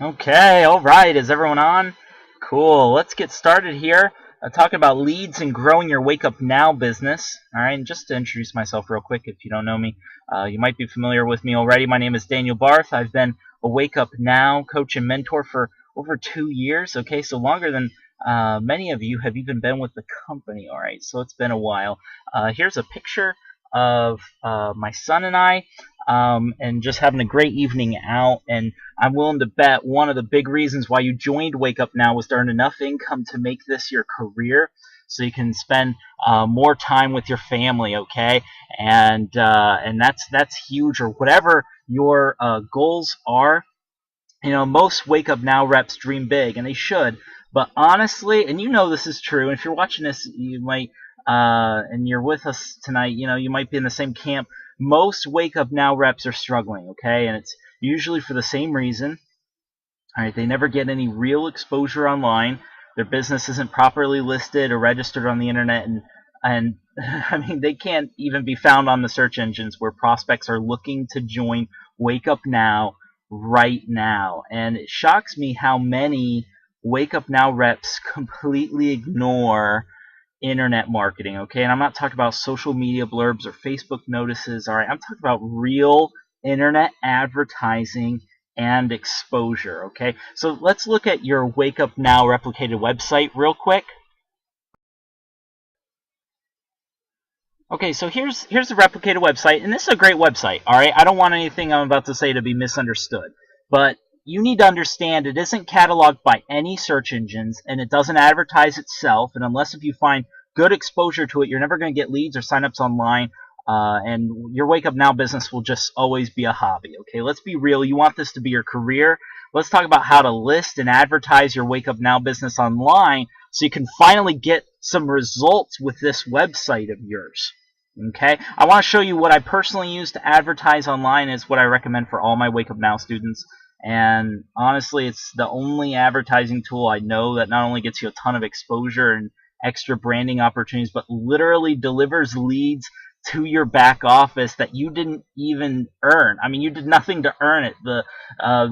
Okay, all right. Is everyone on? Cool. Let's get started here. Talking about leads and growing your Wake Up Now business. All right, and just to introduce myself real quick, if you don't know me, you might be familiar with me already. My name is Daniel Barth. I've been a Wake Up Now coach and mentor for over 2 years. Okay, so longer than many of you have even been with the company. All right, so it's been a while. Here's a picture of my son and I, and just having a great evening out. And I'm willing to bet one of the big reasons why you joined Wake Up Now was to earn enough income to make this your career, so you can spend more time with your family. Okay, and that's huge. Or whatever your goals are. You know, most Wake Up Now reps dream big, and they should. But honestly, and you know this is true. And if you're watching this, you might, and you're with us tonight, you know, you might be in the same camp. Most Wake Up Now reps are struggling, okay? And it's usually for the same reason. All right, they never get any real exposure online. Their business isn't properly listed or registered on the internet, and I mean, they can't even be found on the search engines where prospects are looking to join Wake Up Now right now. And it shocks me how many Wake Up Now reps completely ignore internet marketing, okay? And I'm not talking about social media blurbs or Facebook notices, all right? I'm talking about real internet advertising and exposure, okay? So let's look at your Wake Up Now replicated website real quick. Okay, so here's the replicated website, and this is a great website, all right? I don't want anything I'm about to say to be misunderstood, but you need to understand it isn't cataloged by any search engines, and it doesn't advertise itself, and unless if you find good exposure to it, you're never going to get leads or signups online, and your Wake Up Now business will just always be a hobby, okay? Let's be real. You want this to be your career. Let's talk about how to list and advertise your Wake Up Now business online so you can finally get some results with this website of yours. Okay, I want to show you what I personally use to advertise online. Is what I recommend for all my Wake Up Now students. And honestly, it's the only advertising tool I know that not only gets you a ton of exposure and extra branding opportunities, but literally delivers leads to your back office that you didn't even earn. I mean, you did nothing to earn it.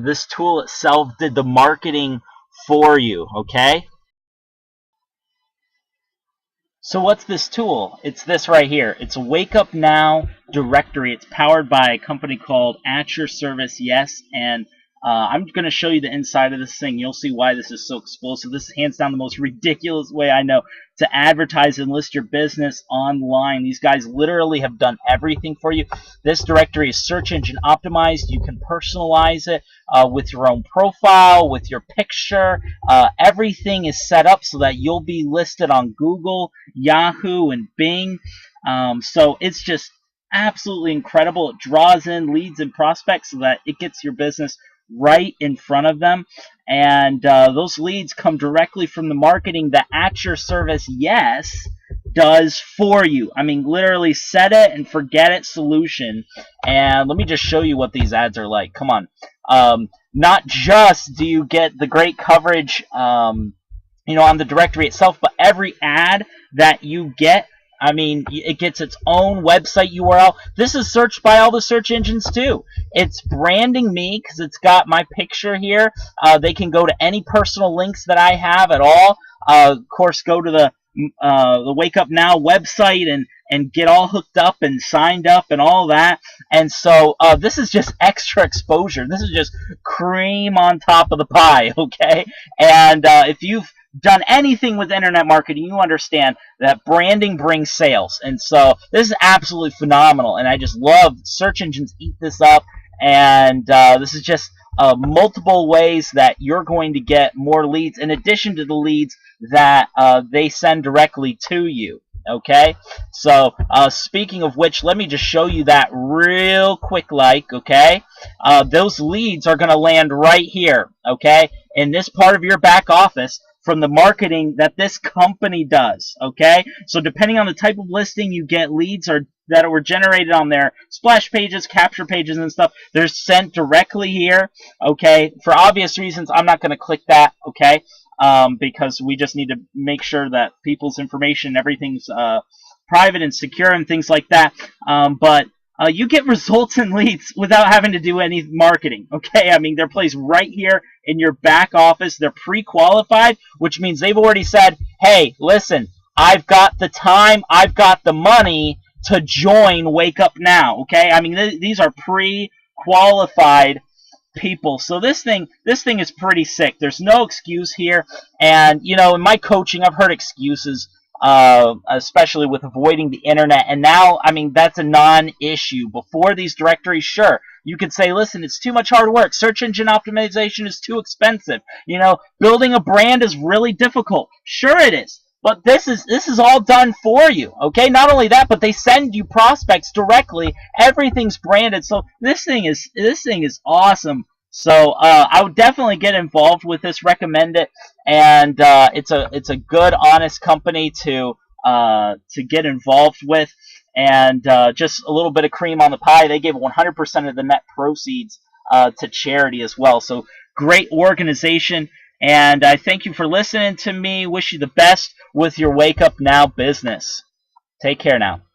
This tool itself did the marketing for you. Okay. So what's this tool? It's this right here. It's a Wakeupnow Directory. It's powered by a company called At Your Service Yes, and I'm going to show you the inside of this thing. You'll see why this is so explosive. This is hands down the most ridiculous way I know to advertise and list your business online. These guys literally have done everything for you. This directory is search engine optimized. You can personalize it with your own profile, with your picture. Everything is set up so that you'll be listed on Google, Yahoo, and Bing. So it's just absolutely incredible. It draws in leads and prospects so that it gets your business right in front of them, and those leads come directly from the marketing that At Your Service Yes does for you. I mean, literally set it and forget it solution. And let me just show you what these ads are like. Come on. Not just do you get the great coverage on the directory itself, but every ad that you get, I mean, it gets its own website URL. This is searched by all the search engines too. It's branding me because it's got my picture here. They can go to any personal links that I have at all. Of course, go to the Wake Up Now website and get all hooked up and signed up and all that. And so this is just extra exposure. This is just cream on top of the pie, okay? And if you've done anything with internet marketing, you understand that branding brings sales. And so this is absolutely phenomenal. And I just love search engines eat this up. And this is just multiple ways that you're going to get more leads in addition to the leads that they send directly to you. Okay, so speaking of which, let me just show you that real quick. Okay, those leads are going to land right here. Okay, in this part of your back office from the marketing that this company does. Okay, so depending on the type of listing, you get leads that were generated on their splash pages, capture pages, and stuff. They're sent directly here. Okay, for obvious reasons, I'm not going to click that. Okay. Because we just need to make sure that people's information, everything's private and secure and things like that. But you get results and leads without having to do any marketing. Okay, I mean they're placed right here in your back office. They're pre-qualified, which means they've already said, "Hey, listen, I've got the time, I've got the money to join Wake Up Now." Okay, I mean these are pre-qualified people. So this thing is pretty sick. There's no excuse here. And in my coaching, I've heard excuses, especially with avoiding the internet. And now, I mean, that's a non-issue. Before these directories, sure, you could say, listen, it's too much hard work. Search engine optimization is too expensive. Building a brand is really difficult. Sure, it is. But this is all done for you, okay? Not only that, but they send you prospects directly. Everything's branded, so this thing is awesome. So I would definitely get involved with this. Recommend it, and it's a good, honest company to get involved with, and just a little bit of cream on the pie. They give 100% of the net proceeds to charity as well. So great organization. And I thank you for listening to me. Wish you the best with your Wake Up Now business. Take care now.